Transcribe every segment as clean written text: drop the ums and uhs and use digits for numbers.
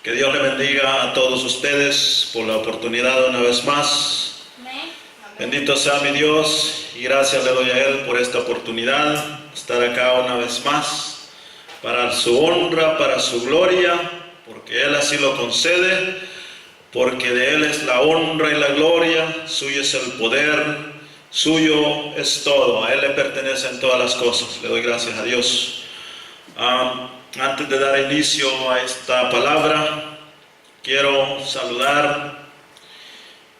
Que Dios le bendiga a todos ustedes por la oportunidad una vez más. Bendito sea mi Dios y gracias le doy a Él por esta oportunidad de estar acá una vez más para su honra, para su gloria, porque Él así lo concede, porque de Él es la honra y la gloria, suyo es el poder, suyo es todo, a Él le pertenecen todas las cosas. Le doy gracias a Dios. Antes de dar inicio a esta palabra, quiero saludar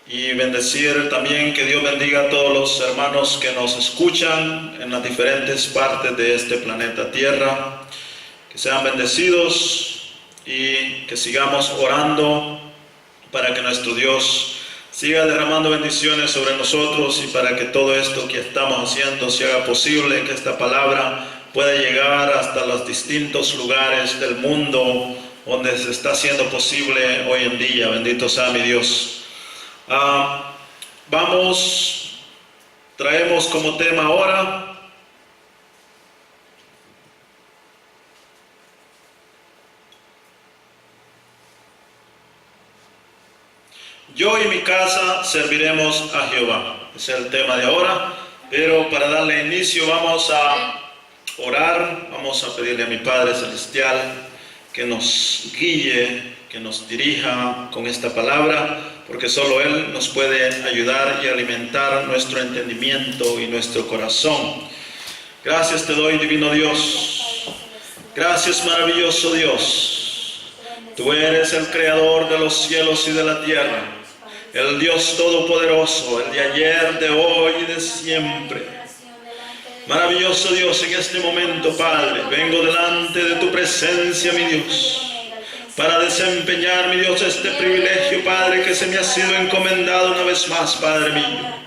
y bendecir también, que Dios bendiga a todos los hermanos que nos escuchan en las diferentes partes de este planeta Tierra, que sean bendecidos y que sigamos orando para que nuestro Dios siga derramando bendiciones sobre nosotros y para que todo esto que estamos haciendo se haga posible, que esta palabra pueda llegar hasta los distintos lugares del mundo donde se está haciendo posible hoy en día. Bendito sea mi Dios. Traemos como tema ahora yo y mi casa serviremos a Jehová. Ese es el tema de ahora, pero para darle inicio vamos a orar, vamos a pedirle a mi Padre Celestial que nos guíe, que nos dirija con esta palabra, porque solo Él nos puede ayudar y alimentar nuestro entendimiento y nuestro corazón. Gracias te doy, divino Dios. Gracias, maravilloso Dios. Tú eres el creador de los cielos y de la tierra, el Dios todopoderoso, el de ayer, de hoy y de siempre. Maravilloso Dios, en este momento, Padre, vengo delante de tu presencia, mi Dios, para desempeñar, mi Dios, este privilegio, Padre, que se me ha sido encomendado una vez más, Padre mío.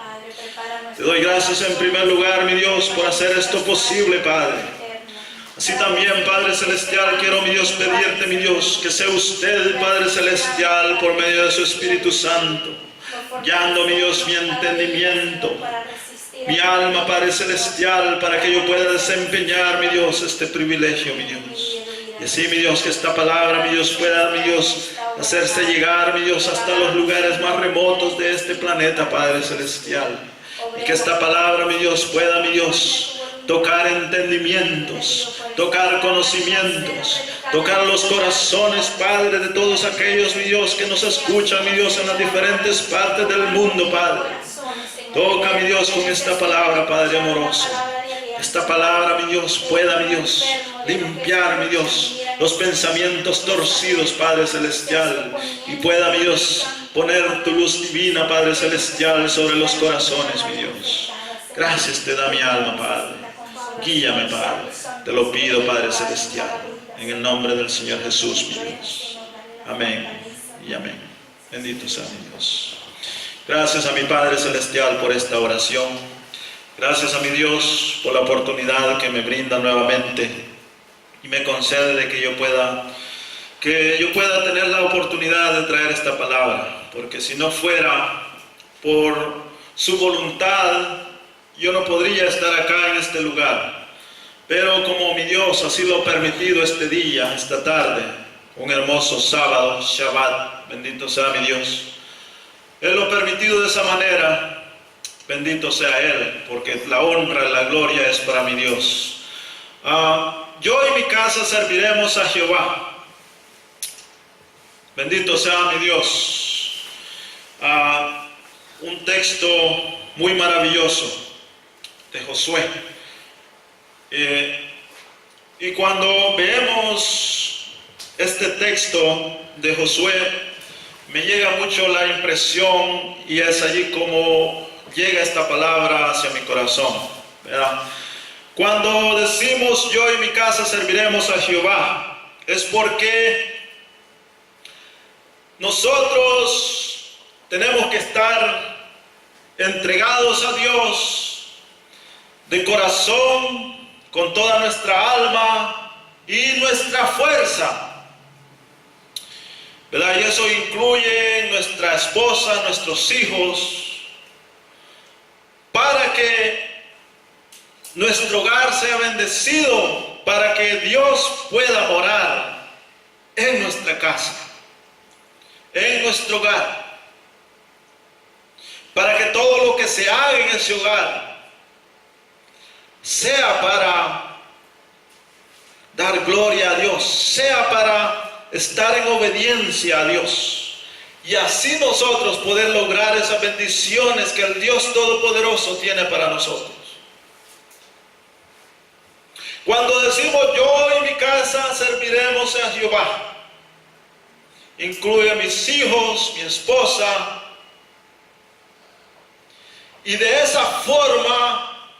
Te doy gracias en primer lugar, mi Dios, por hacer esto posible, Padre. Así también, Padre Celestial, quiero, mi Dios, pedirte, mi Dios, que sea usted, Padre Celestial, por medio de su Espíritu Santo, guiando, mi Dios, mi entendimiento, mi alma, Padre Celestial, para que yo pueda desempeñar, mi Dios, este privilegio, mi Dios. Y así, mi Dios, que esta palabra, mi Dios, pueda, mi Dios, hacerse llegar, mi Dios, hasta los lugares más remotos de este planeta, Padre Celestial. Y que esta palabra, mi Dios, pueda, mi Dios, tocar entendimientos, tocar conocimientos, tocar los corazones, Padre, de todos aquellos, mi Dios, que nos escuchan, mi Dios, en las diferentes partes del mundo, Padre. Toca, mi Dios, con esta palabra, Padre amoroso. Esta palabra, mi Dios, pueda, mi Dios, limpiar, mi Dios, los pensamientos torcidos, Padre Celestial, y pueda, mi Dios, poner tu luz divina, Padre Celestial, sobre los corazones, mi Dios. Gracias te da mi alma, Padre. Guíame, Padre. Te lo pido, Padre Celestial, en el nombre del Señor Jesús, mi Dios. Amén y amén. Bendito sea mi Dios. Gracias a mi Padre Celestial por esta oración. Gracias a mi Dios por la oportunidad que me brinda nuevamente y me concede de que yo pueda tener la oportunidad de traer esta palabra, porque si no fuera por su voluntad, yo no podría estar acá en este lugar. Pero como mi Dios así lo ha permitido este día, esta tarde, un hermoso sábado, Shabbat, bendito sea mi Dios. Él lo ha permitido de esa manera, bendito sea Él, porque la honra y la gloria es para mi Dios. Yo y mi casa serviremos a Jehová. Bendito sea mi Dios. Un texto muy maravilloso de Josué. Y cuando vemos este texto de Josué, me llega mucho la impresión, y es allí como llega esta palabra hacia mi corazón, ¿verdad? Cuando decimos yo y mi casa serviremos a Jehová, es porque nosotros tenemos que estar entregados a Dios de corazón, con toda nuestra alma y nuestra fuerza, ¿verdad? Y eso incluye nuestra esposa, nuestros hijos, para que nuestro hogar sea bendecido, para que Dios pueda morar en nuestra casa. en nuestro hogar, para que todo lo que se haga en ese hogar sea para dar gloria a Dios, sea para estar en obediencia a Dios, y así nosotros poder lograr esas bendiciones que el Dios Todopoderoso tiene para nosotros. Cuando decimos yo y mi casa serviremos a Jehová, incluye a mis hijos, mi esposa, y de esa forma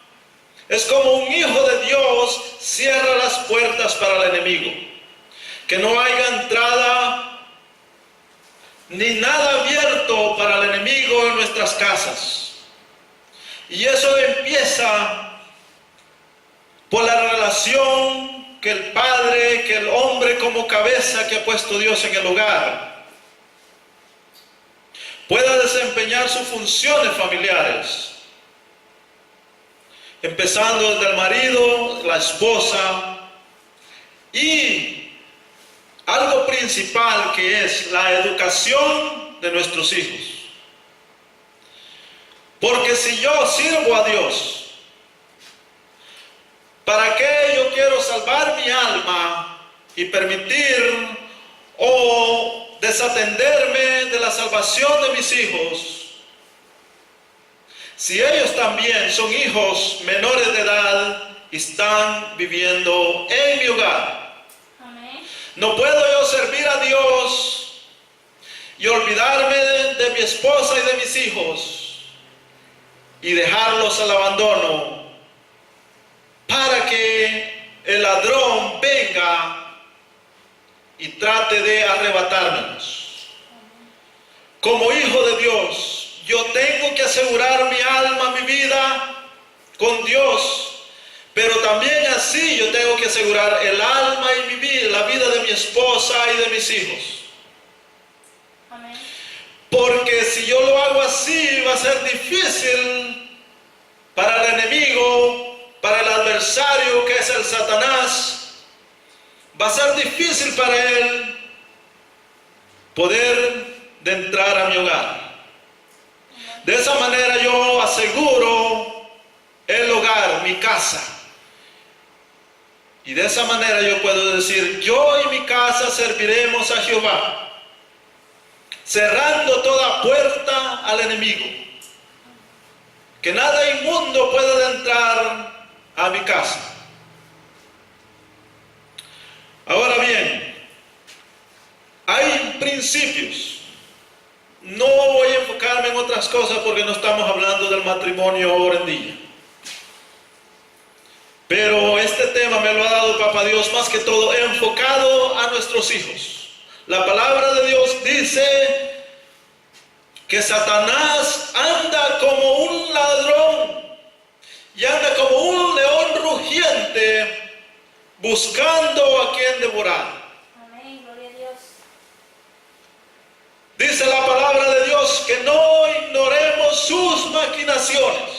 es como un hijo de Dios cierra las puertas para el enemigo, que no haya entrada ni nada abierto para el enemigo en nuestras casas. Y eso empieza por la relación que el padre, que el hombre como cabeza que ha puesto Dios en el hogar, pueda desempeñar sus funciones familiares, empezando desde el marido, la esposa, y algo principal que es la educación de nuestros hijos. Porque si yo sirvo a Dios, ¿para qué yo quiero salvar mi alma y permitir o desatenderme de la salvación de mis hijos, si ellos también son hijos menores de edad y están viviendo en mi hogar? Amén. No puedo yo servir a Dios y olvidarme de mi esposa y de mis hijos y dejarlos al abandono para que el ladrón venga y trate de arrebatármelos. Como hijo de Dios, yo tengo que asegurar mi alma, mi vida con Dios, pero también así yo tengo que asegurar el alma y mi vida, la vida de mi esposa y de mis hijos. Amén. Porque si yo lo hago así, va a ser difícil para el enemigo, para el adversario que es el Satanás, va a ser difícil para él poder de entrar a mi hogar. De esa manera yo aseguro el hogar, mi casa. Y de esa manera yo puedo decir, yo y mi casa serviremos a Jehová, cerrando toda puerta al enemigo, que nada inmundo pueda entrar a mi casa. Ahora bien, hay principios. No voy a enfocarme en otras cosas porque no estamos hablando del matrimonio ahora en día. Pero este tema me lo ha dado Papá Dios más que todo enfocado a nuestros hijos. La palabra de Dios dice que Satanás anda como un ladrón y anda como un león rugiente buscando a quien devorar. Amén, gloria a Dios. Dice la palabra de Dios que no ignoremos sus maquinaciones.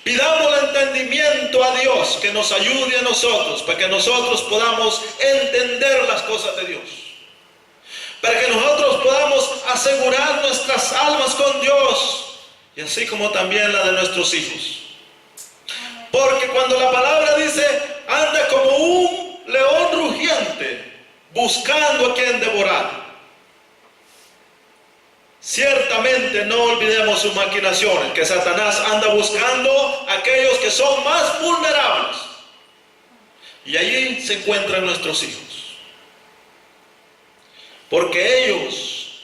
Pidamos el entendimiento a Dios que nos ayude a nosotros, para que nosotros podamos entender las cosas de Dios, para que nosotros podamos asegurar nuestras almas con Dios, y así como también la de nuestros hijos. Porque cuando la palabra dice, anda como un león rugiente, buscando a quien devorar, ciertamente no olvidemos sus maquinaciones, que Satanás anda buscando a aquellos que son más vulnerables. Y allí se encuentran nuestros hijos. Porque ellos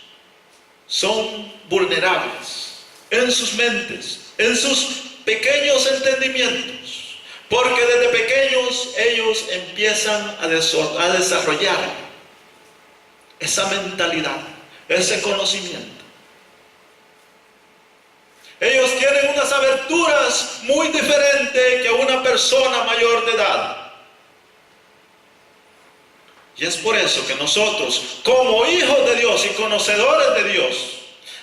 son vulnerables en sus mentes, en sus pequeños entendimientos. Porque desde pequeños ellos empiezan a desarrollar esa mentalidad, ese conocimiento. Ellos tienen unas aberturas muy diferentes que una persona mayor de edad. Y es por eso que nosotros, como hijos de Dios y conocedores de Dios,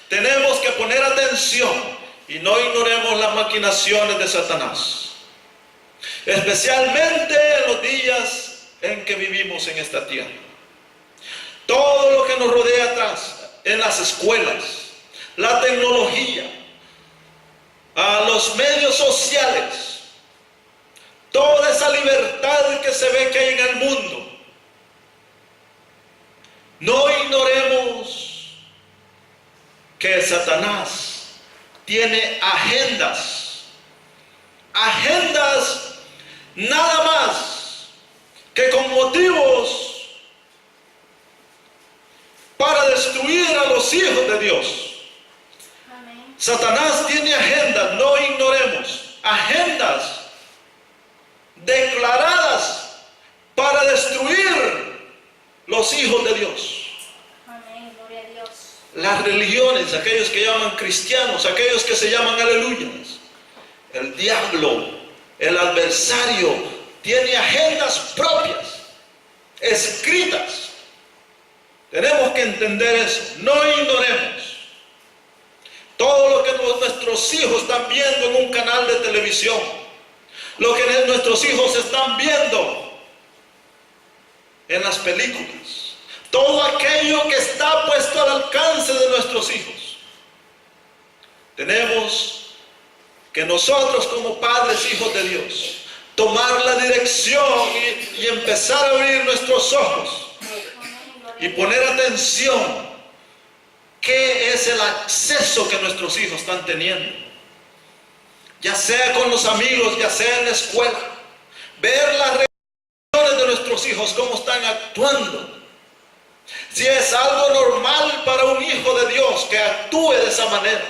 tenemos que poner atención y no ignoremos las maquinaciones de Satanás. Especialmente en los días en que vivimos en esta tierra. todo lo que nos rodea atrás, en las escuelas, la tecnología, a los medios sociales, toda esa libertad que se ve que hay en el mundo. No ignoremos que Satanás tiene agendas nada más que con motivos para destruir a los hijos de Dios. Amén. Satanás tiene agendas, no ignoremos, agendas declaradas para destruir los hijos de Dios. Amén, gloria a Dios. Las religiones, aquellos que llaman cristianos, aquellos que se llaman aleluyas, el diablo, el adversario, tiene agendas propias, escritas. Tenemos que entender eso, no ignoremos. Todo lo que nuestros hijos están viendo en un canal de televisión, lo que nuestros hijos están viendo en las películas, todo aquello que está puesto al alcance de nuestros hijos. Tenemos que nosotros como padres, hijos de Dios, tomar la dirección y empezar a abrir nuestros ojos y poner atención. ¿Qué es el acceso que nuestros hijos están teniendo? Ya sea con los amigos, ya sea en la escuela. Ver las reacciones de nuestros hijos, cómo están actuando. Si es algo normal para un hijo de Dios que actúe de esa manera.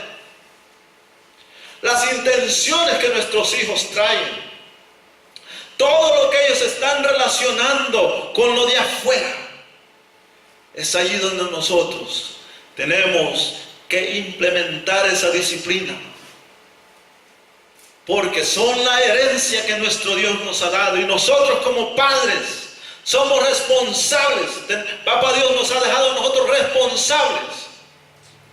Las intenciones que nuestros hijos traen. Todo lo que ellos están relacionando con lo de afuera. Es allí donde nosotros tenemos que implementar esa disciplina. Porque son la herencia que nuestro Dios nos ha dado. Y nosotros como padres somos responsables. Papá Dios nos ha dejado a nosotros responsables.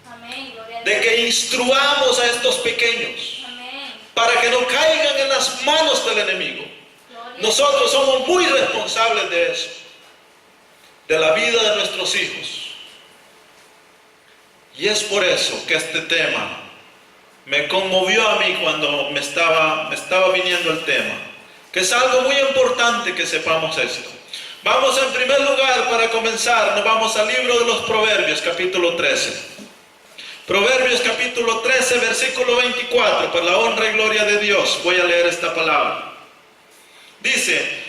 Amén, gloria a Dios. De que instruamos a estos pequeños. Amén. Para que no caigan en las manos del enemigo. Gloria. Nosotros somos muy responsables de eso. De la vida de nuestros hijos. Y es por eso que este tema me conmovió a mí cuando me estaba viniendo el tema. Que es algo muy importante que sepamos esto. Vamos en primer lugar, para comenzar, nos vamos al libro de los Proverbios, capítulo 13. Proverbios capítulo 13, versículo 24, por la honra y gloria de Dios, voy a leer esta palabra. Dice: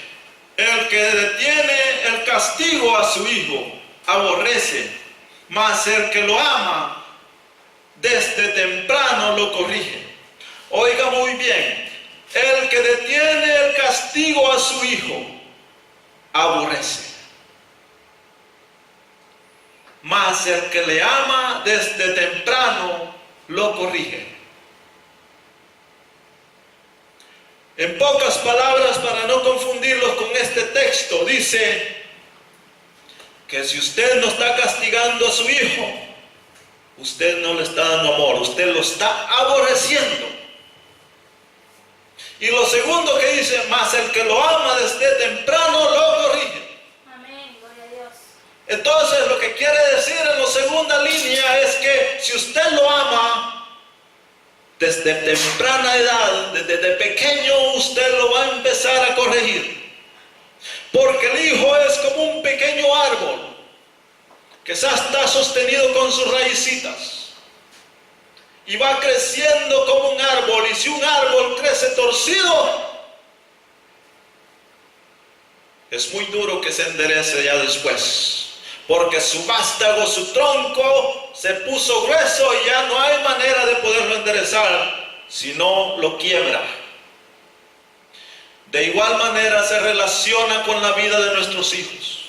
el que detiene el castigo a su hijo, aborrece, mas el que lo ama, desde temprano lo corrige. Oiga muy bien, el que detiene el castigo a su hijo, aborrece. Mas el que le ama desde temprano lo corrige. En pocas palabras, para no confundirlos con este texto, dice que si usted no está castigando a su hijo, usted no le está dando amor, usted lo está aborreciendo. Y lo segundo que dice, más el que lo ama desde temprano lo corrige. Amén, gloria a Dios. Entonces lo que quiere decir en la segunda línea es que si usted lo ama desde temprana edad, desde pequeño, usted lo va a empezar a corregir. Porque el hijo es como un pequeño árbol que ya está sostenido con sus raícitas y va creciendo como un árbol. Y si un árbol crece torcido, es muy duro que se enderece ya después, porque su vástago, su tronco se puso grueso y ya no hay manera de poderlo enderezar, si no lo quiebra. De igual manera se relaciona con la vida de nuestros hijos.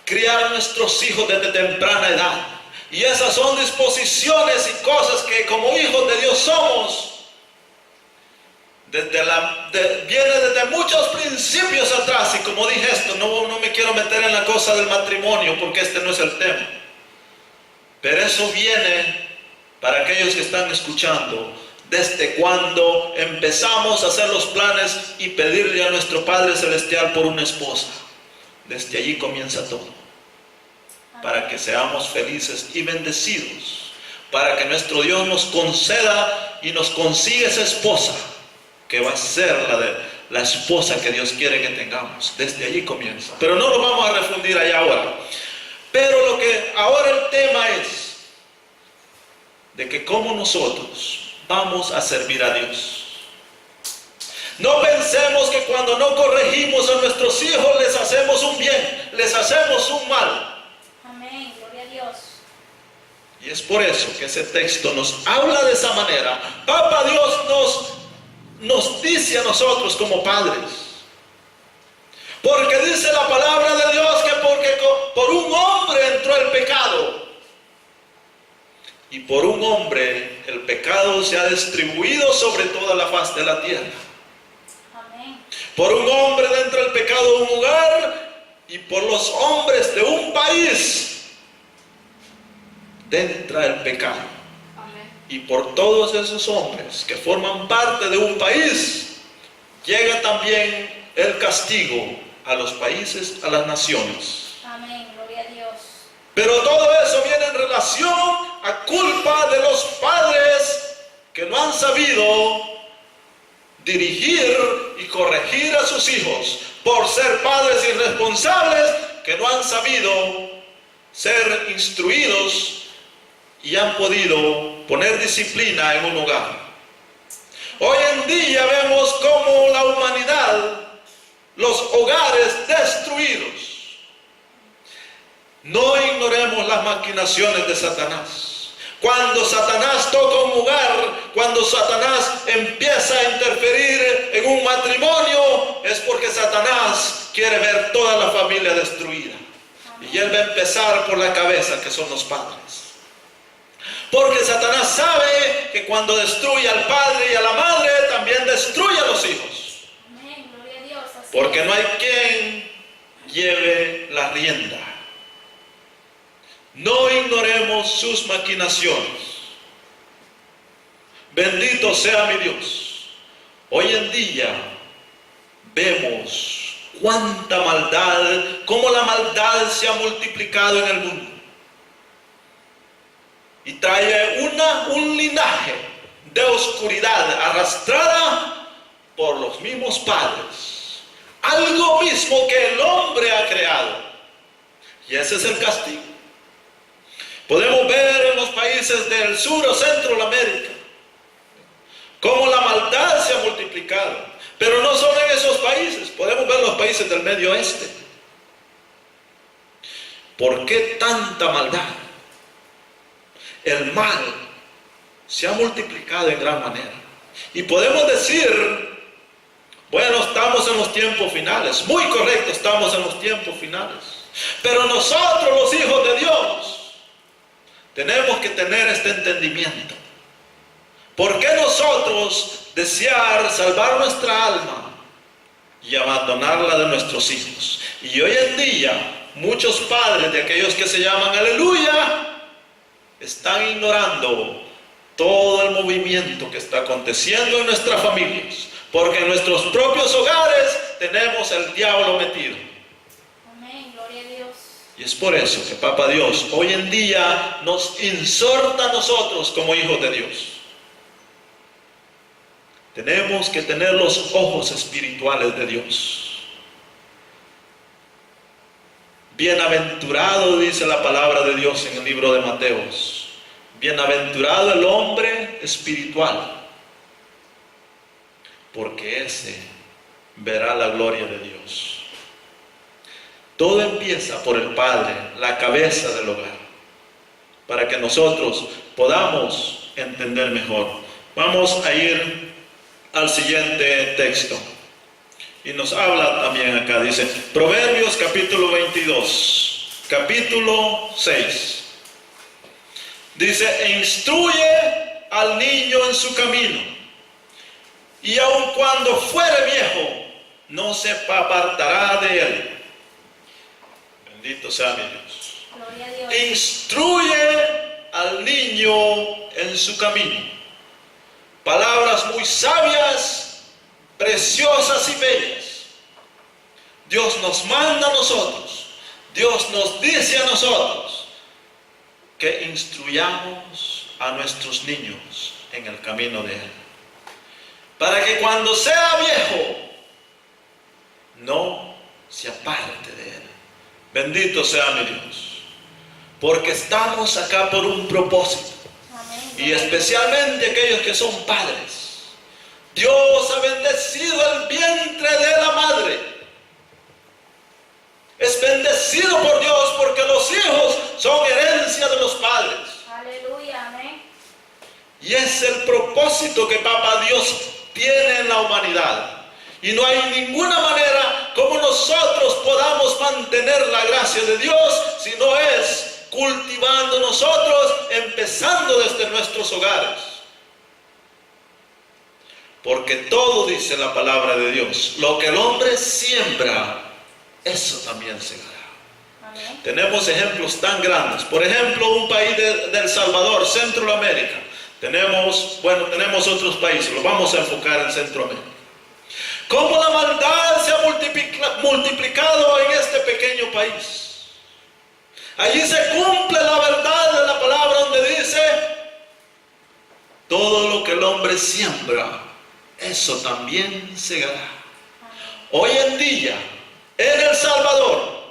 Criar a nuestros hijos desde temprana edad. Y esas son disposiciones y cosas que como hijos de Dios somos. Viene desde muchos principios atrás. Y como dije esto, no me quiero meter en la cosa del matrimonio porque este no es el tema. Pero eso viene para aquellos que están escuchando. Desde cuando empezamos a hacer los planes y pedirle a nuestro Padre Celestial por una esposa. Desde allí comienza todo. para que seamos felices y bendecidos, para que nuestro Dios nos conceda y nos consiga esa esposa, que va a ser la esposa que Dios quiere que tengamos. Desde allí comienza. Pero no lo vamos a refundir allá ahora. Pero lo que ahora el tema es de que cómo nosotros vamos a servir a Dios. No pensemos que cuando no corregimos a nuestros hijos les hacemos un bien, les hacemos un mal. Amén, gloria a Dios. Y es por eso que ese texto nos habla de esa manera. Papá Dios nos dice a nosotros como padres. Porque dice la palabra de Dios que porque por un hombre entró el pecado. Y por un hombre el pecado se ha distribuido sobre toda la faz de la tierra. Por un hombre entra el pecado de un hogar, y por los hombres de un país entra el pecado. Amén. Y por todos esos hombres que forman parte de un país, llega también el castigo a los países, a las naciones. Amén, gloria a Dios. Pero todo eso viene en relación a culpa de los padres que no han sabido dirigir y corregir a sus hijos, por ser padres irresponsables que no han sabido ser instruidos y han podido poner disciplina en un hogar. Hoy en día vemos como la humanidad, los hogares destruidos. No ignoremos las maquinaciones de Satanás. Cuando Satanás toca un hogar, cuando Satanás empieza a interferir en un matrimonio, es porque Satanás quiere ver toda la familia destruida. Y él va a empezar por la cabeza, que son los padres. Porque Satanás sabe que cuando destruye al padre y a la madre, también destruye a los hijos. Amén, gloria a Dios. Así Porque es. no hay quien lleve la rienda. No ignoremos sus maquinaciones. Bendito sea mi Dios. Hoy en día vemos cuánta maldad, cómo la maldad se ha multiplicado en el mundo. Y trae un linaje de oscuridad arrastrada por los mismos padres. Algo mismo que el hombre ha creado. Y ese es el castigo. Podemos ver en los países del sur o centro de América cómo la maldad se ha multiplicado. Pero no solo en esos países, podemos ver los países del Medio Oeste. ¿Por qué tanta maldad? El mal se ha multiplicado en gran manera. Y podemos decir, bueno, estamos en los tiempos finales. Muy correcto, estamos en los tiempos finales. Pero nosotros, los hijos de Dios, tenemos que tener este entendimiento. ¿Por qué nosotros desear salvar nuestra alma y abandonarla de nuestros hijos? Y hoy en día, muchos padres de aquellos que se llaman aleluya, están ignorando todo el movimiento que está aconteciendo en nuestras familias. Porque en nuestros propios hogares tenemos el diablo metido. Amén, gloria a Dios. Y es por eso que Papá Dios hoy en día nos exhorta a nosotros como hijos de Dios. Tenemos que tener los ojos espirituales de Dios. Bienaventurado, dice la palabra de Dios en el libro de Mateos. Bienaventurado el hombre espiritual, porque ese verá la gloria de Dios. Todo empieza por el Padre, la cabeza del hogar, para que nosotros podamos entender mejor. Vamos a ir al siguiente texto. Y nos habla también acá, dice, Proverbios capítulo 22, capítulo 6. Dice, e instruye al niño en su camino, y aun cuando fuere viejo, no se apartará de él. Bendito sea mi Dios. Gloria a Dios. Instruye al niño en su camino. Palabras muy sabias, preciosas y bellas. Dios nos manda a nosotros. Dios nos dice a nosotros que instruyamos a nuestros niños en el camino de Él, para que cuando sea viejo no se aparte de Él. Bendito sea mi Dios, porque estamos acá por un propósito. Amén. Y especialmente aquellos que son padres. Dios ha bendecido el vientre de la madre. Es bendecido por Dios porque los hijos son herencia de los padres. Aleluya, amén. Y es el propósito que Papá Dios tiene en la humanidad. Y no hay ninguna manera como nosotros podamos mantener la gracia de Dios si no es cultivando nosotros, empezando desde nuestros hogares. Porque todo dice la palabra de Dios. Lo que el hombre siembra, eso también segará. Amén. Tenemos ejemplos tan grandes. Por ejemplo, un país de El Salvador, Centroamérica. Tenemos otros países, lo vamos a enfocar en Centroamérica. Cómo la maldad se ha multiplicado en este pequeño país. Allí se cumple la verdad de la palabra donde dice: todo lo que el hombre siembra, eso también segará. Hoy en día, en El Salvador,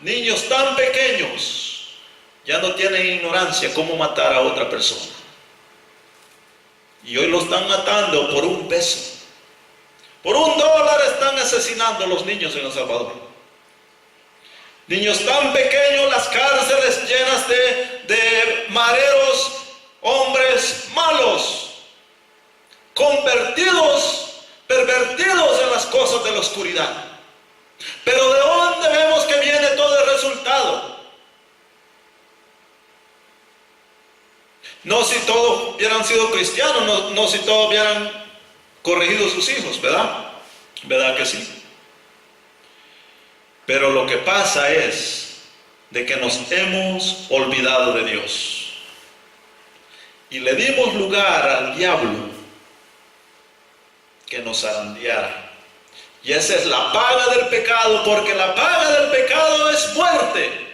niños tan pequeños ya no tienen ignorancia cómo matar a otra persona. Y hoy lo están matando por un peso. Por $1 están asesinando a los niños en El Salvador. Niños tan pequeños, las cárceles llenas de mareros, hombres malos, convertidos, pervertidos en las cosas de la oscuridad. Pero ¿de dónde vemos que viene todo el resultado? No si todos hubieran sido cristianos, no si todos hubieran corregido a sus hijos, ¿verdad? ¿Verdad que sí? Pero lo que pasa es de que nos hemos olvidado de Dios y le dimos lugar al diablo que nos zarandeara. Y esa es la paga del pecado, porque la paga del pecado es muerte.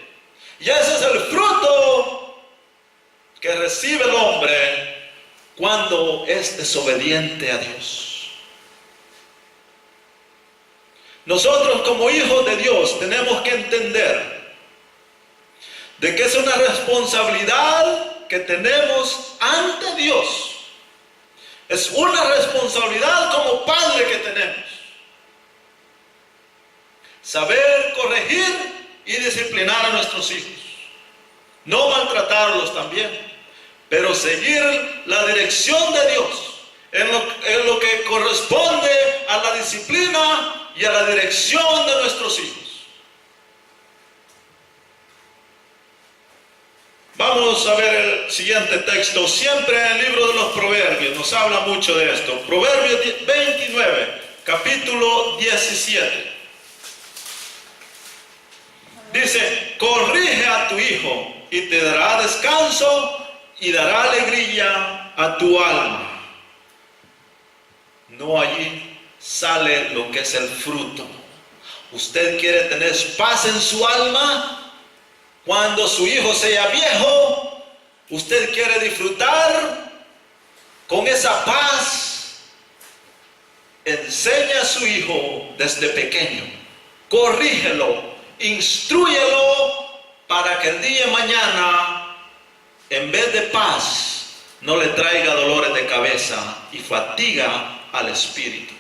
Y ese es el fruto que recibe el hombre cuando es desobediente a Dios. Nosotros como hijos de Dios tenemos que entender de que es una responsabilidad que tenemos ante Dios. Es una responsabilidad como padre que tenemos. Saber corregir y disciplinar a nuestros hijos. No maltratarlos también, pero seguir la dirección de Dios en lo que corresponde a la disciplina y a la dirección de nuestros hijos. Vamos a ver el siguiente texto. Siempre en el libro de los Proverbios nos habla mucho de esto. Proverbios 29, capítulo 17. Dice: corrige a tu hijo y te dará descanso y dará alegría a tu alma. No, allí sale lo que es el fruto. Usted quiere tener paz en su alma. Cuando su hijo sea viejo, usted quiere disfrutar con esa paz. Enseña a su hijo desde pequeño. Corrígelo, instrúyelo para que el día de mañana, en vez de paz, no le traiga dolores de cabeza y fatiga al espíritu.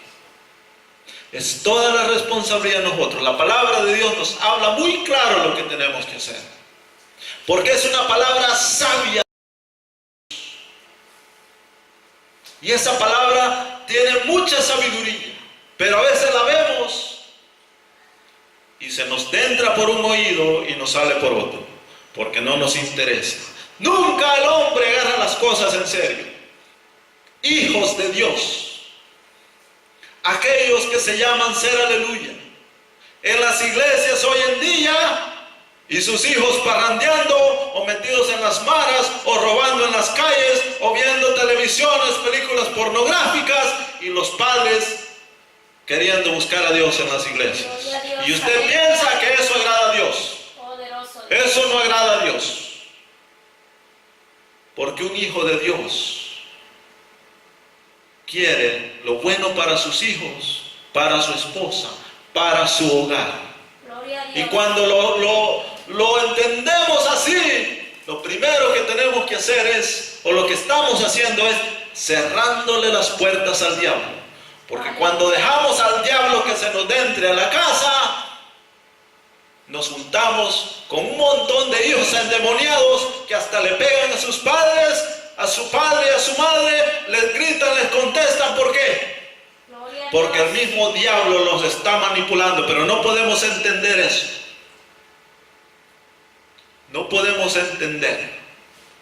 Es toda la responsabilidad de nosotros. La palabra de Dios nos habla muy claro lo que tenemos que hacer, porque es una palabra sabia. Y esa palabra tiene mucha sabiduría, pero a veces la vemos y se nos entra por un oído y nos sale por otro, porque no nos interesa. Nunca el hombre agarra las cosas en serio. Hijos de Dios, aquellos que se llaman ser aleluya, en las iglesias hoy en día, y sus hijos parrandeando, o metidos en las maras, o robando en las calles, o viendo televisiones, películas pornográficas, y los padres queriendo buscar a Dios en las iglesias. Y usted piensa que eso agrada a Dios. Eso no agrada a Dios. Porque un hijo de Dios quiere lo bueno para sus hijos, para su esposa, para su hogar. Gloria a Y Dios. cuando lo entendemos así, lo primero que tenemos que hacer es, o lo que estamos haciendo es, cerrándole las puertas al diablo. Porque cuando dejamos al diablo que se nos entre a la casa, nos juntamos con un montón de hijos endemoniados que hasta le pegan a sus padres, a su padre y a su madre, les gritan, les contestan. ¿Por qué? Gloria a Porque el Dios. mismo diablo los está manipulando, pero no podemos entender eso. No podemos entender.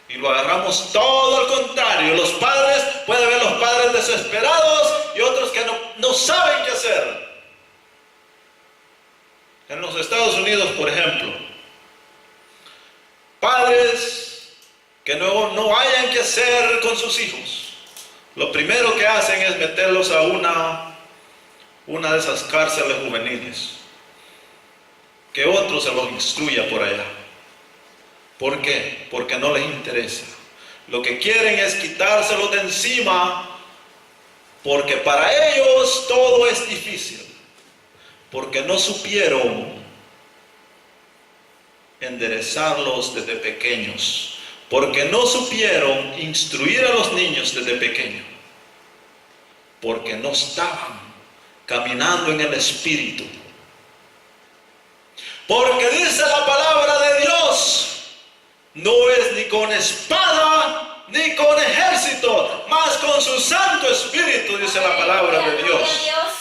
Y lo agarramos todo al contrario. Los padres, puede ver los padres desesperados y otros que no saben qué hacer. En los Estados Unidos, por ejemplo, padres que no hayan qué hacer con sus hijos, lo primero que hacen es meterlos a una de esas cárceles juveniles, que otro se los instruya por allá. ¿Por qué? Porque no les interesa. Lo que quieren es quitárselos de encima, porque para ellos todo es difícil. Porque no supieron enderezarlos desde pequeños. Porque no supieron instruir a los niños desde pequeños. Porque no estaban caminando en el Espíritu. Porque dice la palabra de Dios, no es ni con espada ni con ejército, mas con su Santo Espíritu, dice la palabra de Gloria Dios. a Dios.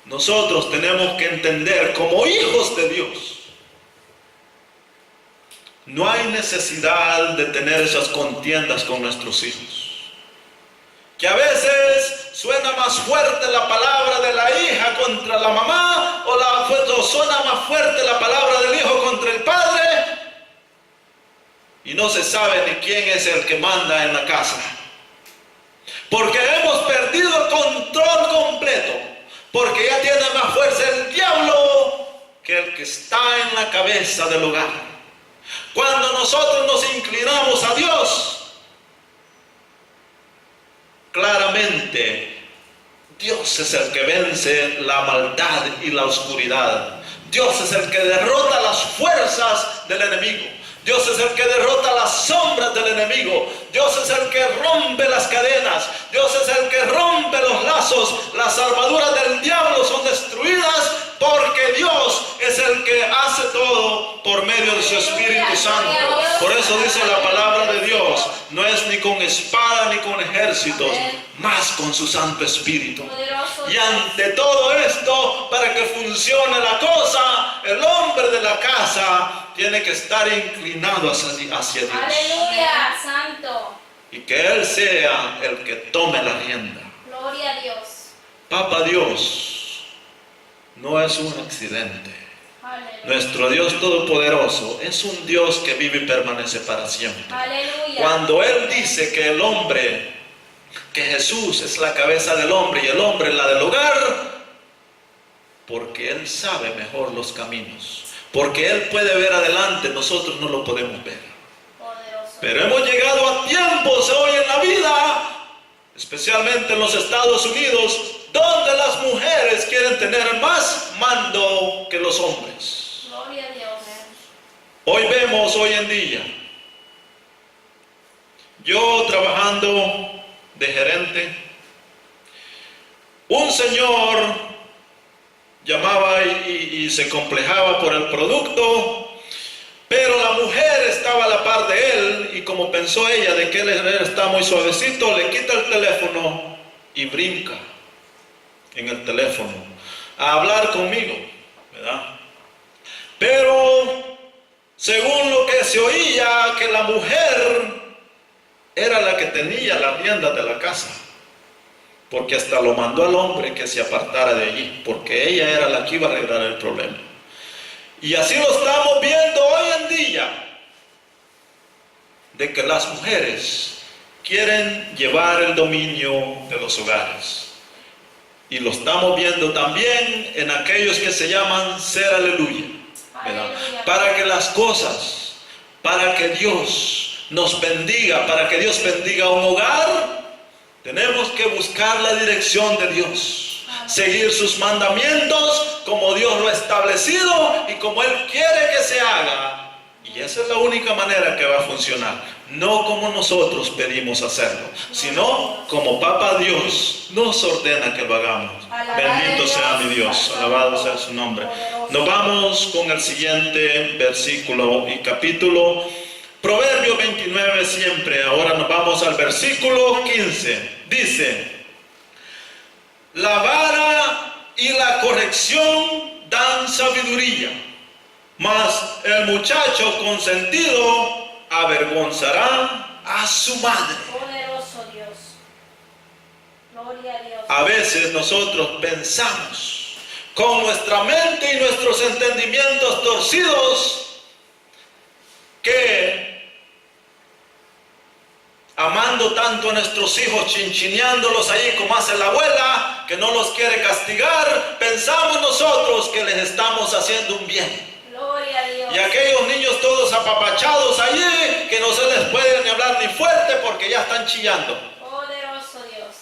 Nosotros tenemos que entender como hijos de Dios, no hay necesidad de tener esas contiendas con nuestros hijos. Que a veces suena más fuerte la palabra de la hija contra la mamá, o suena más fuerte la palabra del hijo contra el padre, y no se sabe ni quién es el que manda en la casa. Porque hemos perdido el control completo. Porque ya tiene más fuerza el diablo que el que está en la cabeza del hogar. Cuando nosotros nos inclinamos a Dios, claramente Dios es el que vence la maldad y la oscuridad. Dios es el que derrota las fuerzas del enemigo. Dios es el que derrota las sombras del enemigo. Dios es el que rompe las cadenas. Dios es el que rompe los lazos. Las armaduras del diablo son destruidas porque Dios es el que hace todo por medio de su Espíritu Santo. Por eso dice la palabra de Dios, no es ni con espada ni con ejércitos, más con su Santo Espíritu. Poderoso Y Dios. ante todo esto, para que funcione la cosa, el hombre de la casa tiene que estar inclinado hacia Dios. Aleluya, santo. Y que Él sea el que tome la rienda. Gloria a Dios. Papá Dios no es un accidente. Aleluya. Nuestro Dios Todopoderoso es un Dios que vive y permanece para siempre. Aleluya. Cuando Él dice que el hombre, que Jesús es la cabeza del hombre y el hombre la del hogar, porque Él sabe mejor los caminos. Porque Él puede ver adelante, nosotros no lo podemos ver. Poderoso. Pero hemos llegado a tiempos hoy en la vida, especialmente en los Estados Unidos, donde las mujeres quieren tener más mando que los hombres. Gloria a Dios. Hoy vemos, hoy en día, yo trabajando de gerente, un señor llamaba y se complejaba por el producto, pero la mujer estaba a la par de él, y como pensó ella de que él está muy suavecito, le quita el teléfono y brinca en el teléfono a hablar conmigo, ¿verdad? Pero según lo que se oía, que la mujer era la que tenía las riendas de la casa, porque hasta lo mandó al hombre que se apartara de allí, porque ella era la que iba a arreglar el problema. Y así lo estamos viendo hoy en día, de que las mujeres quieren llevar el dominio de los hogares. Y lo estamos viendo también en aquellos que se llaman ser aleluya, ¿verdad? Aleluya. Para que las cosas, para que Dios nos bendiga, para que Dios bendiga un hogar, tenemos que buscar la dirección de Dios, seguir sus mandamientos como Dios lo ha establecido y como Él quiere que se haga. Y esa es la única manera que va a funcionar. No como nosotros pedimos hacerlo, sino como Papá Dios nos ordena que lo hagamos. Bendito sea mi Dios, alabado sea su nombre. Nos vamos con el siguiente versículo y capítulo. Proverbio 29 siempre. Ahora nos vamos al versículo 15. Dice: la vara y la corrección dan sabiduría, mas el muchacho consentido avergonzará a su madre. Poderoso Dios. Gloria a Dios. A veces nosotros pensamos con nuestra mente y nuestros entendimientos torcidos que amando tanto a nuestros hijos, chinchineándolos ahí como hace la abuela, que no los quiere castigar, pensamos nosotros que les estamos haciendo un bien. Gloria a Dios. Y aquellos niños todos apapachados allí, que no se les puede ni hablar ni fuerte porque ya están chillando. Poderoso Dios.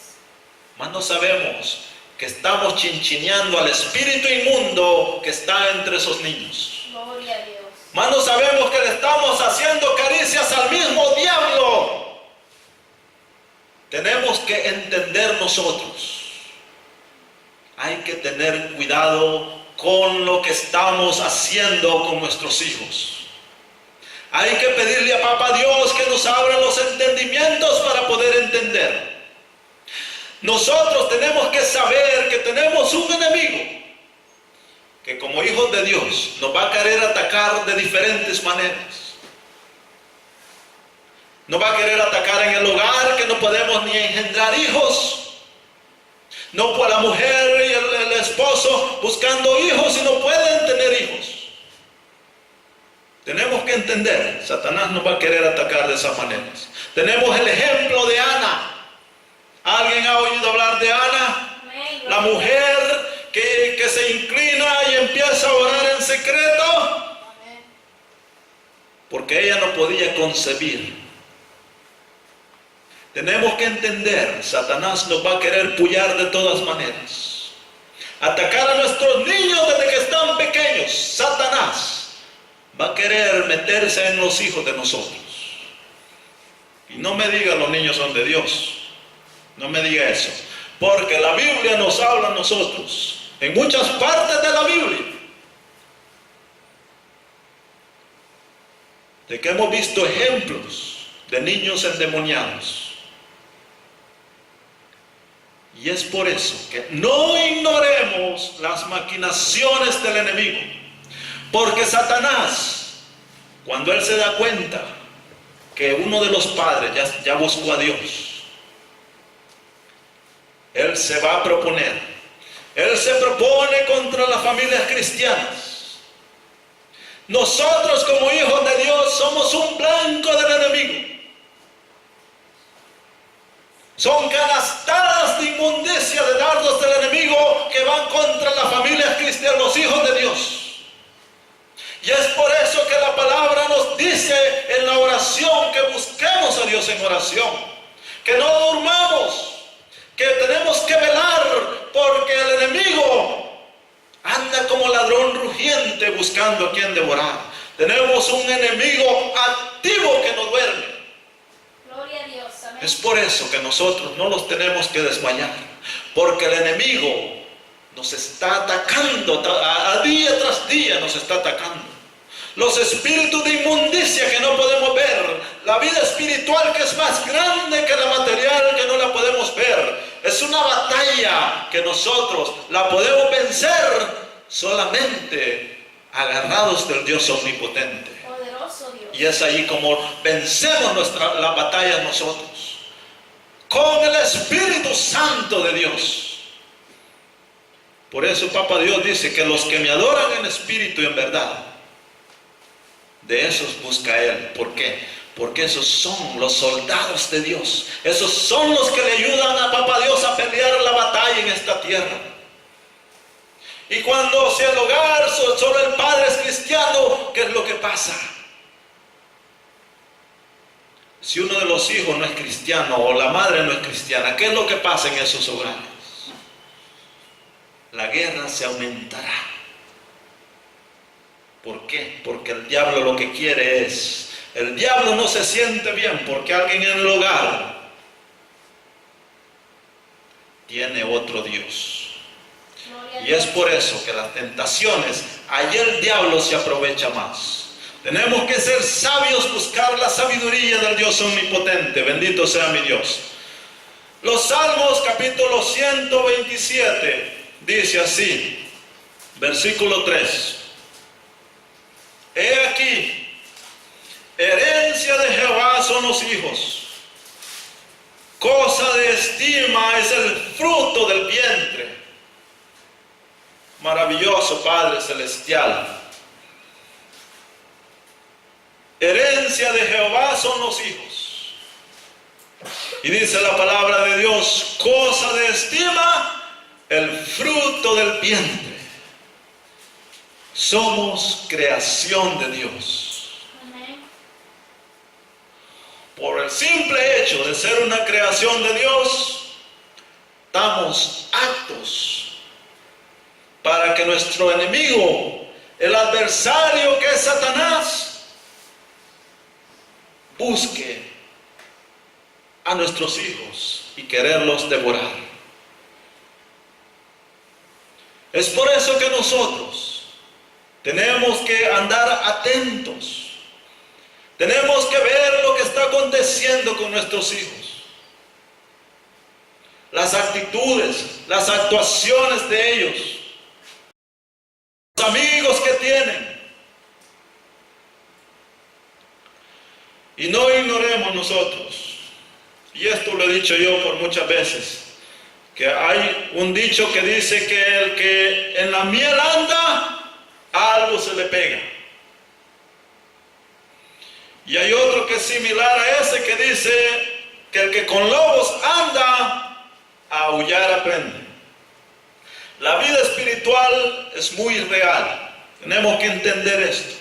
Mas no sabemos que estamos chinchineando al espíritu inmundo que está entre esos niños. Gloria a Dios. Mas no sabemos que le estamos haciendo caricias al mismo diablo. Tenemos que entender nosotros. Hay que tener cuidado con lo que estamos haciendo con nuestros hijos. Hay que pedirle a Papá Dios que nos abra los entendimientos para poder entender. Nosotros tenemos que saber que tenemos un enemigo que como hijos de Dios nos va a querer atacar de diferentes maneras. Nos va a querer atacar en el hogar, que no podemos ni engendrar hijos. No por la mujer y el esposo buscando hijos y no pueden tener hijos. Tenemos que entender, Satanás nos va a querer atacar de esas maneras. Tenemos el ejemplo de Ana. ¿Alguien ha oído hablar de Ana? Amén. La mujer que se inclina y empieza a orar en secreto. Amén. Porque ella no podía concebir. Tenemos que entender, Satanás nos va a querer pullar de todas maneras. Atacar a nuestros niños desde que están pequeños. Satanás va a querer meterse en los hijos de nosotros. Y no me diga los niños son de Dios. No me diga eso. Porque la Biblia nos habla a nosotros. En muchas partes de la Biblia. De que hemos visto ejemplos de niños endemoniados. Y es por eso que no ignoremos las maquinaciones del enemigo. Porque Satanás, cuando él se da cuenta que uno de los padres ya buscó a Dios, él se va a proponer. Él se propone contra las familias cristianas. Nosotros como hijos de Dios somos un blanco del enemigo. Son canastadas de inmundicia, de dardos del enemigo que van contra las familias cristianas, los hijos de Dios. Y es por eso que la palabra nos dice en la oración que busquemos a Dios en oración, que no durmamos, que tenemos que velar, porque el enemigo anda como ladrón rugiente buscando a quien devorar. Tenemos un enemigo activo que no duerme. Gloria a Dios. Amén. Es por eso que nosotros no los tenemos que desmayar, porque el enemigo nos está atacando, a día tras día nos está atacando. Los espíritus de inmundicia que no podemos ver, la vida espiritual que es más grande que la material que no la podemos ver. Es una batalla que nosotros la podemos vencer solamente agarrados del Dios omnipotente. Poderoso Dios. Y es ahí como vencemos la batalla nosotros, con el Espíritu Santo de Dios. Por eso Papá Dios dice que los que me adoran en espíritu y en verdad, de esos busca Él. ¿Por qué? Porque esos son los soldados de Dios. Esos son los que le ayudan a Papá Dios a pelear la batalla en esta tierra. Y cuando si el hogar solo el padre es cristiano, ¿qué es lo que pasa? Si uno de los hijos no es cristiano o la madre no es cristiana, ¿qué es lo que pasa en esos hogares? La guerra se aumentará. ¿Por qué? Porque el diablo lo que quiere es, el diablo no se siente bien porque alguien en el hogar tiene otro Dios. Y es por eso que las tentaciones, allí el diablo se aprovecha más. Tenemos que ser sabios, buscar la sabiduría del Dios omnipotente. Bendito sea mi Dios. Los Salmos capítulo 127 dice así, versículo 3. He aquí, herencia de Jehová son los hijos. Cosa de estima es el fruto del vientre. Maravilloso Padre Celestial. Herencia de Jehová son los hijos. Y dice la palabra de Dios, cosa de estima, el fruto del vientre. Somos creación de Dios. Amén. Por el simple hecho de ser una creación de Dios, estamos aptos para que nuestro enemigo, el adversario que es Satanás, busque a nuestros hijos y quererlos devorar. Es por eso que nosotros tenemos que andar atentos. Tenemos que ver lo que está aconteciendo con nuestros hijos. Las actitudes, las actuaciones de ellos. Los amigos que tienen. Y no ignoremos nosotros, y esto lo he dicho yo por muchas veces, que hay un dicho que dice que el que en la miel anda, algo se le pega. Y hay otro que es similar a ese que dice que el que con lobos anda, a aullar aprende. La vida espiritual es muy real, tenemos que entender esto.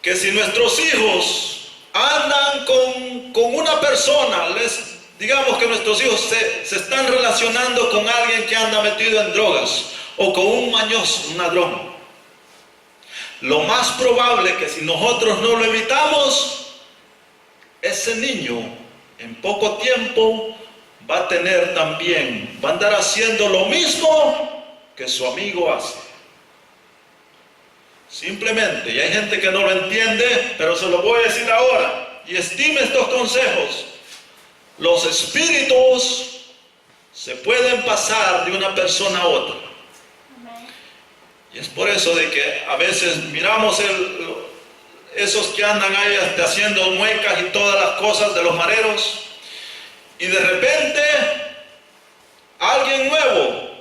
Que si nuestros hijos andan con una persona, digamos que nuestros hijos se están relacionando con alguien que anda metido en drogas o con un mañoso, un ladrón, lo más probable que si nosotros no lo evitamos, ese niño en poco tiempo va a tener también, va a andar haciendo lo mismo que su amigo hace. Simplemente, y hay gente que no lo entiende, pero se lo voy a decir ahora, y estime estos consejos. Los espíritus se pueden pasar de una persona a otra. Amén. Y es por eso de que a veces miramos esos que andan ahí haciendo muecas y todas las cosas de los mareros, y de repente alguien nuevo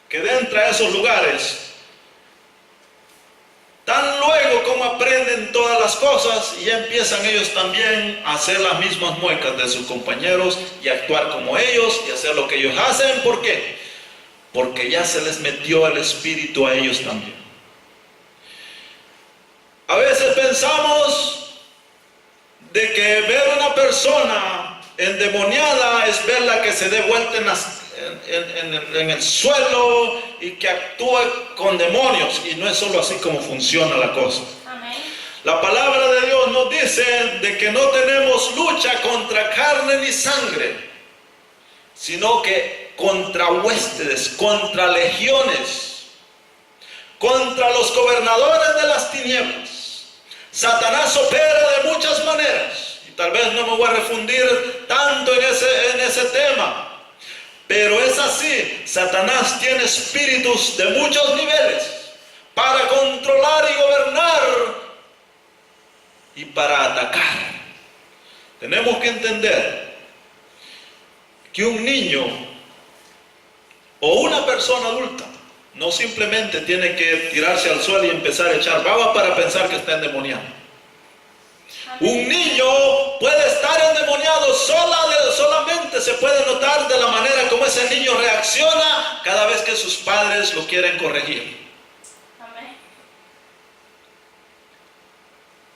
que entra a esos lugares, tan luego como aprenden todas las cosas, y ya empiezan ellos también a hacer las mismas muecas de sus compañeros y actuar como ellos y hacer lo que ellos hacen. ¿Por qué? Porque ya se les metió el espíritu a ellos también. A veces pensamos de que ver una persona endemoniada es verla que se dé vuelta en el suelo y que actúe con demonios, y no es solo así como funciona la cosa. Amén. La palabra de Dios nos dice de que no tenemos lucha contra carne ni sangre, sino que contra huéspedes, contra legiones, contra los gobernadores de las tinieblas. Satanás opera de muchas maneras, y tal vez no me voy a refundir tanto en ese tema. Pero es así, Satanás tiene espíritus de muchos niveles para controlar y gobernar y para atacar. Tenemos que entender que un niño o una persona adulta no simplemente tiene que tirarse al suelo y empezar a echar baba para pensar que está endemoniado. Un niño puede estar endemoniado, solamente se puede notar de la manera como ese niño reacciona cada vez que sus padres lo quieren corregir. Amén.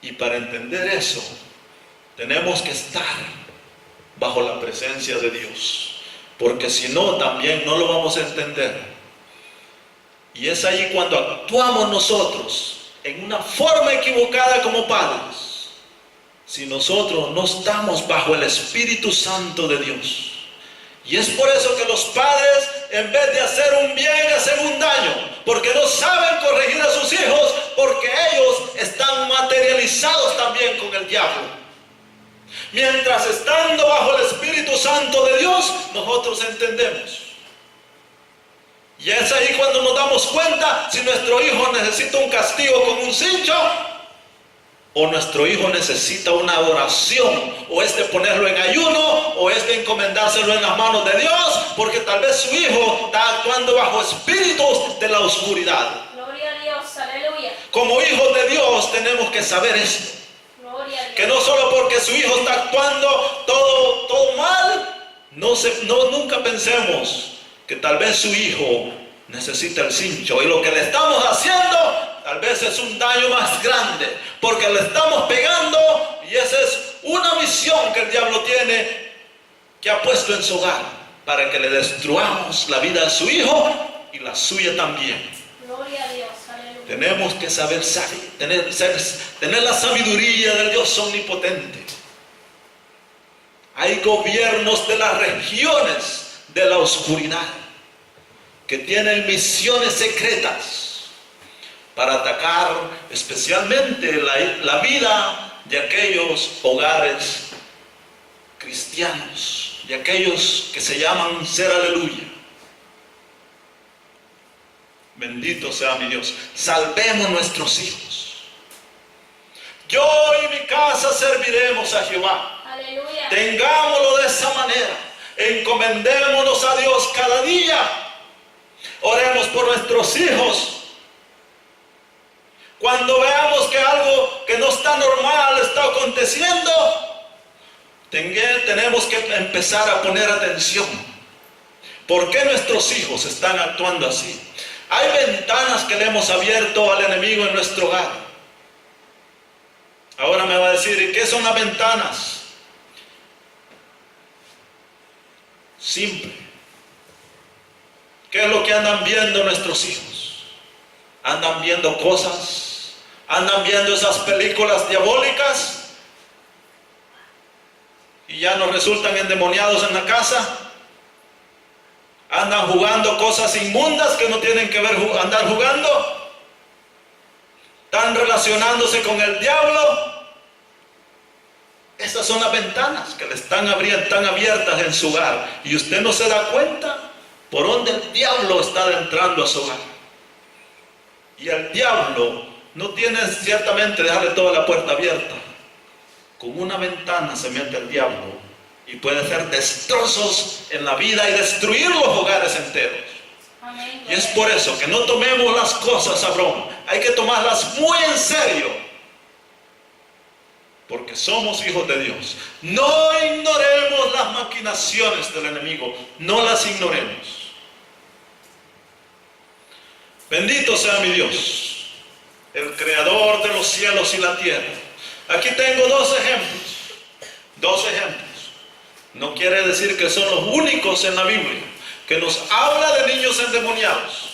Y para entender eso, tenemos que estar bajo la presencia de Dios. Porque si no, también no lo vamos a entender. Y es ahí cuando actuamos nosotros en una forma equivocada como padres. Si nosotros no estamos bajo el Espíritu Santo de Dios. Y es por eso que los padres, en vez de hacer un bien, hacen un daño. Porque no saben corregir a sus hijos, porque ellos están materializados también con el diablo. Mientras estando bajo el Espíritu Santo de Dios, nosotros entendemos. Y es ahí cuando nos damos cuenta si nuestro hijo necesita un castigo con un cincho, o nuestro hijo necesita una adoración, o es de ponerlo en ayuno, o es de encomendárselo en las manos de Dios, porque tal vez su hijo está actuando bajo espíritus de la oscuridad. Gloria a Dios, aleluya. Como hijos de Dios tenemos que saber esto. Gloria a Dios. Que no solo porque su hijo está actuando todo mal, nunca pensemos que tal vez su hijo necesita el cincho, y lo que le estamos haciendo tal vez es un daño más grande, porque le estamos pegando, y esa es una misión que el diablo tiene, que ha puesto en su hogar, para que le destruyamos la vida a su hijo y la suya también. Gloria a Dios, aleluya. Tenemos que saber tener la sabiduría del Dios omnipotente. Hay gobiernos de las regiones de la oscuridad que tienen misiones secretas para atacar especialmente la vida de aquellos hogares cristianos, de aquellos que se llaman ser aleluya. Bendito sea mi Dios. Salvemos nuestros hijos. Yo y mi casa serviremos a Jehová. Aleluya. Tengámoslo de esa manera. Encomendémonos a Dios cada día. Oremos por nuestros hijos. Cuando veamos que algo que no está normal está aconteciendo, tenemos que empezar a poner atención. ¿Por qué nuestros hijos están actuando así? Hay ventanas que le hemos abierto al enemigo en nuestro hogar. Ahora me va a decir, ¿y qué son las ventanas? Simple. ¿Qué es lo que andan viendo nuestros hijos? Andan viendo cosas, andan viendo esas películas diabólicas y ya nos resultan endemoniados en la casa. Andan jugando cosas inmundas que no tienen que ver andar jugando. Están relacionándose con el diablo. Esas son las ventanas que le están abiertas en su hogar. Y usted no se da cuenta por dónde el diablo está entrando a su hogar. Y el diablo no tiene ciertamente dejarle toda la puerta abierta. Con una ventana se mete el diablo y puede hacer destrozos en la vida y destruir los hogares enteros. Amén. Y es por eso que no tomemos las cosas a broma. Hay que tomarlas muy en serio. Porque somos hijos de Dios. No ignoremos las maquinaciones del enemigo. No las ignoremos. Bendito sea mi Dios, el creador de los cielos y la tierra. Aquí tengo dos ejemplos. Dos ejemplos. No quiere decir que son los únicos en la Biblia que nos habla de niños endemoniados.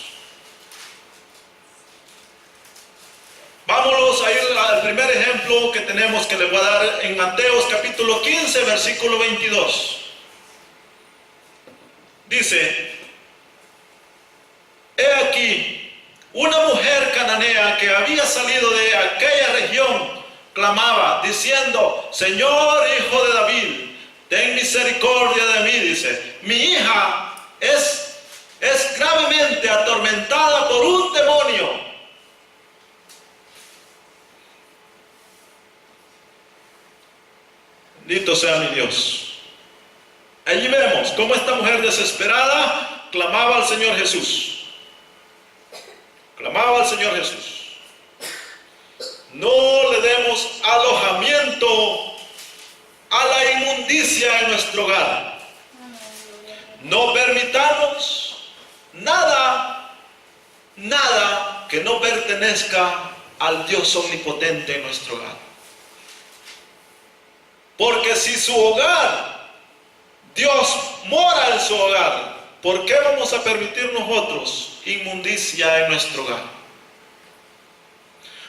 Vámonos a ir al primer ejemplo que tenemos, que le voy a dar en Mateos capítulo 15, versículo 22. Dice: he aquí, una mujer cananea que había salido de aquella región clamaba diciendo: Señor, hijo de David, ten misericordia de mí. Dice: mi hija es gravemente atormentada por un demonio. Bendito sea mi Dios. Allí vemos cómo esta mujer desesperada clamaba al Señor Jesús. Clamaba al Señor Jesús. No le demos alojamiento a la inmundicia en nuestro hogar. No permitamos nada que no pertenezca al Dios omnipotente en nuestro hogar. Porque si su hogar, Dios mora en su hogar, ¿por qué vamos a permitir nosotros inmundicia en nuestro hogar?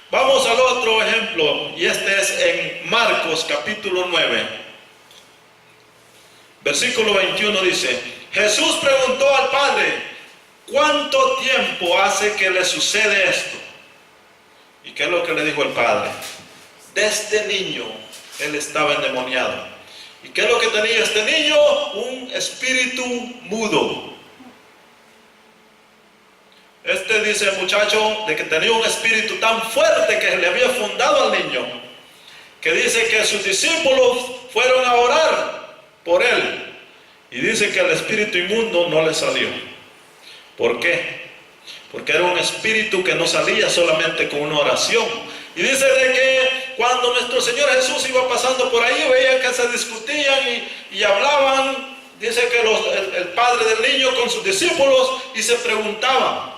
Vamos al otro ejemplo, y este es en Marcos capítulo 9, versículo 21 dice: Jesús preguntó al Padre, ¿cuánto tiempo hace que le sucede esto? ¿Y qué es lo que le dijo el Padre? Desde niño él estaba endemoniado. ¿Y qué es lo que tenía este niño? Un espíritu mudo. Este dice el muchacho de que tenía un espíritu tan fuerte que le había fundado al niño, que dice que sus discípulos fueron a orar por él, y dice que el espíritu inmundo no le salió. ¿Por qué? Porque era un espíritu que no salía solamente con una oración. Y dice de que cuando nuestro Señor Jesús iba pasando por ahí, veían que se discutían y hablaban. Dice que el padre del niño con sus discípulos y se preguntaban.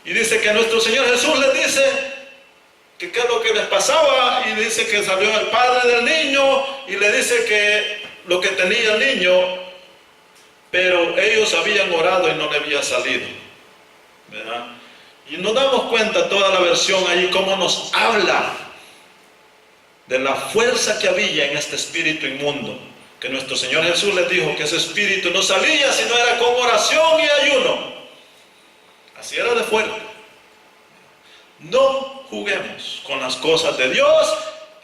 Y dice que nuestro Señor Jesús les dice que qué es lo que les pasaba, y dice que salió el padre del niño y le dice que lo que tenía el niño, pero ellos habían orado y no le había salido, ¿verdad? Y nos damos cuenta toda la versión allí cómo nos habla de la fuerza que había en este espíritu inmundo, que nuestro Señor Jesús les dijo que ese espíritu no salía si no era con oración y ayuno. Así era de fuerte. No juguemos con las cosas de Dios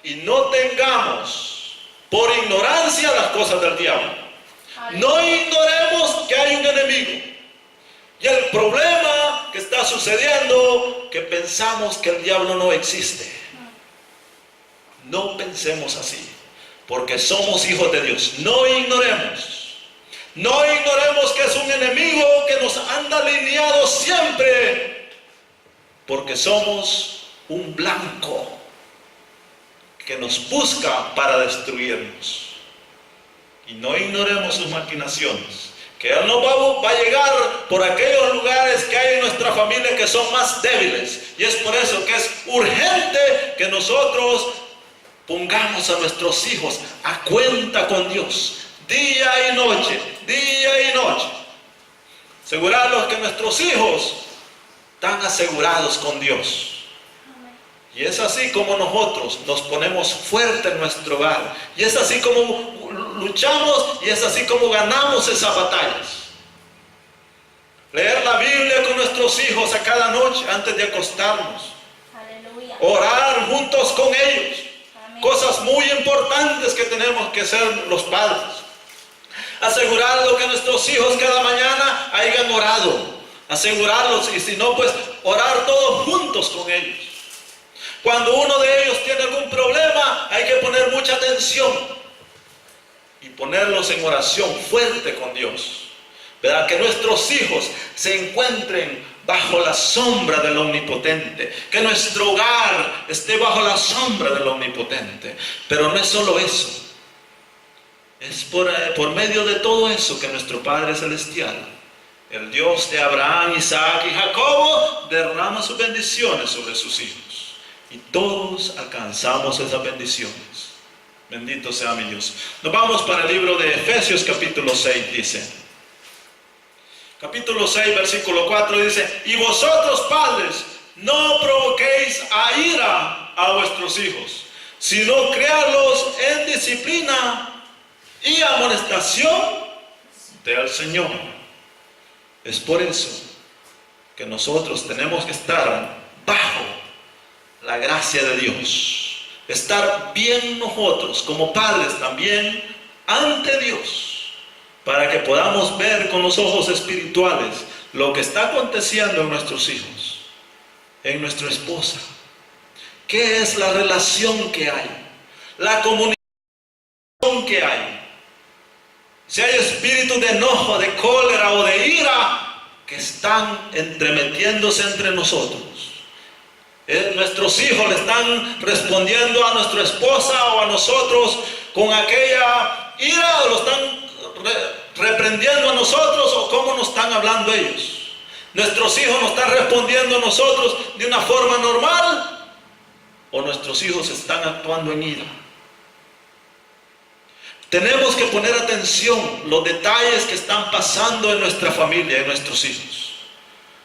y no tengamos por ignorancia las cosas del diablo. No ignoremos que hay un enemigo. Y el problema que está sucediendo, que pensamos que el diablo no existe. No pensemos así, porque somos hijos de Dios. No ignoremos. No ignoremos que es un enemigo que nos anda alineado siempre, porque somos un blanco que nos busca para destruirnos. Y no ignoremos sus maquinaciones, que Él no va a llegar por aquellos lugares que hay en nuestra familia que son más débiles. Y es por eso que es urgente que nosotros pongamos a nuestros hijos a cuenta con Dios. Día y noche, día y noche. Asegurarlos que nuestros hijos están asegurados con Dios. Y es así como nosotros nos ponemos fuerte en nuestro hogar. Y es así como luchamos y es así como ganamos esas batallas. Leer la Biblia con nuestros hijos a cada noche antes de acostarnos. Aleluya. Orar juntos con ellos. Amén. Cosas muy importantes que tenemos que hacer los padres. Asegurarlo que nuestros hijos cada mañana hayan orado. Asegurarlos, y si no, pues orar todos juntos con ellos. Cuando uno de ellos tiene algún problema, hay que poner mucha atención y ponerlos en oración fuerte con Dios. ¿Verdad? Que nuestros hijos se encuentren bajo la sombra del Omnipotente. Que nuestro hogar esté bajo la sombra del Omnipotente. Pero no es solo eso. Es por medio de todo eso que nuestro Padre Celestial, el Dios de Abraham, Isaac y Jacobo, derrama sus bendiciones sobre sus hijos. Y todos alcanzamos esas bendiciones. Bendito sea mi Dios. Nos vamos para el libro de Efesios capítulo 6, dice. Capítulo 6, versículo 4 dice: y vosotros, padres, no provoquéis a ira a vuestros hijos, sino criadlos en disciplina y amonestación del Señor. Es por eso que nosotros tenemos que estar bajo la gracia de Dios, estar bien nosotros como padres también ante Dios, para que podamos ver con los ojos espirituales lo que está aconteciendo en nuestros hijos, en nuestra esposa. ¿Qué es la relación que hay? La comunicación que hay. Si hay espíritus de enojo, de cólera o de ira que están entremetiéndose entre nosotros. Nuestros hijos le están respondiendo a nuestra esposa o a nosotros con aquella ira, o lo están reprendiendo a nosotros, o cómo nos están hablando ellos. Nuestros hijos nos están respondiendo a nosotros de una forma normal, o nuestros hijos están actuando en ira. Tenemos que poner atención los detalles que están pasando en nuestra familia, en nuestros hijos,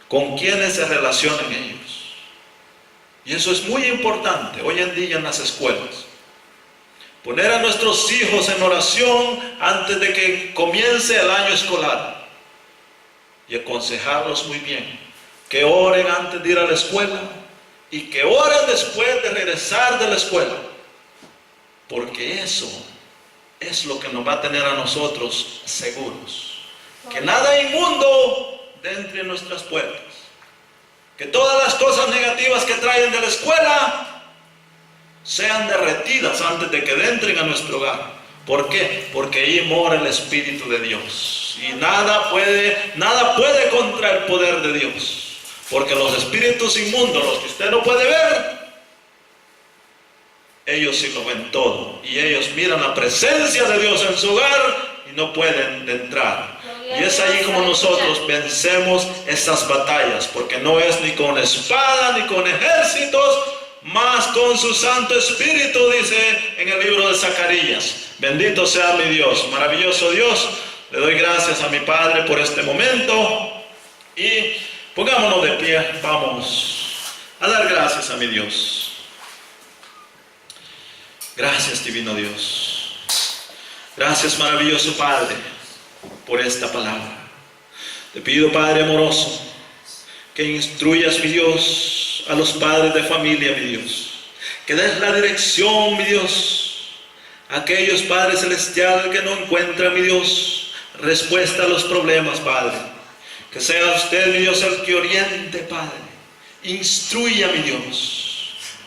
con quienes se relacionan ellos. Y eso es muy importante hoy en día en las escuelas. Poner a nuestros hijos en oración antes de que comience el año escolar y aconsejarlos muy bien, que oren antes de ir a la escuela y que oren después de regresar de la escuela, porque eso es lo que nos va a tener a nosotros seguros. Que nada inmundo entre en nuestras puertas. Que todas las cosas negativas que traen de la escuela sean derretidas antes de que entren a nuestro hogar. ¿Por qué? Porque ahí mora el Espíritu de Dios. Y nada puede contra el poder de Dios. Porque los espíritus inmundos, los que usted no puede ver, ellos sí lo ven todo. Y ellos miran la presencia de Dios en su hogar y no pueden entrar. Y es ahí como nosotros vencemos esas batallas, porque no es ni con espada ni con ejércitos, más con su Santo Espíritu, dice en el libro de Zacarías. Bendito sea mi Dios, maravilloso Dios. Le doy gracias a mi Padre por este momento y pongámonos de pie, vamos a dar gracias a mi Dios. Gracias, divino Dios. Gracias, maravilloso Padre, por esta palabra. Te pido, Padre amoroso, que instruyas, mi Dios, a los padres de familia, mi Dios. Que des la dirección, mi Dios, a aquellos, Padre celestial, que no encuentran, mi Dios, respuesta a los problemas, Padre. Que sea usted, mi Dios, el que oriente, Padre. Instruya, mi Dios.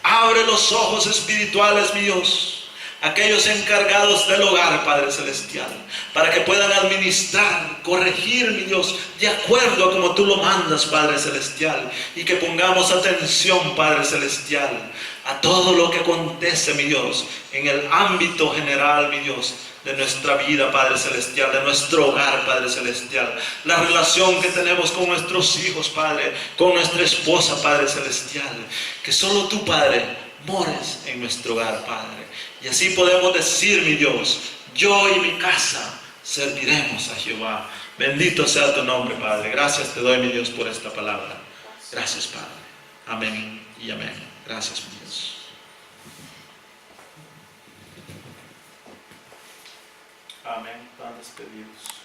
Abre los ojos espirituales, mi Dios, aquellos encargados del hogar, Padre celestial, para que puedan administrar, corregir, mi Dios, de acuerdo a como tú lo mandas, Padre celestial, y que pongamos atención, Padre celestial, a todo lo que acontece, mi Dios, en el ámbito general, mi Dios, de nuestra vida, Padre celestial, de nuestro hogar, Padre celestial, la relación que tenemos con nuestros hijos, Padre, con nuestra esposa, Padre celestial, que solo tú, Padre, mores en nuestro hogar, Padre. Y así podemos decir, mi Dios, yo y mi casa serviremos a Jehová. Bendito sea tu nombre, Padre. Gracias te doy, mi Dios, por esta palabra. Gracias, Padre. Amén y amén. Gracias, mi Dios. Amén. Están despedidos.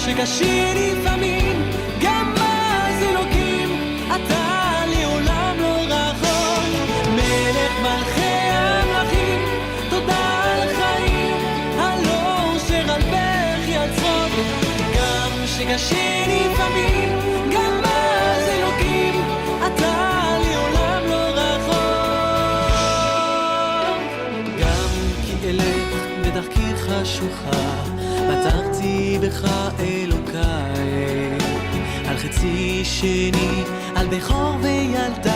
שקשה לפעמים, גם אז אלוקים, אתה לעולם לא רחוק. מלך מלכי המלכים, תודה על חיים, הלא שרלבך יצחוק. גם שקשה לפעמים, גם אז אלוקים, אתה לעולם לא רחוק. גם כי אלך בדרכי חשוכה, בטחתי בך אלוקיי, על חצי שני, על בכור וילדה.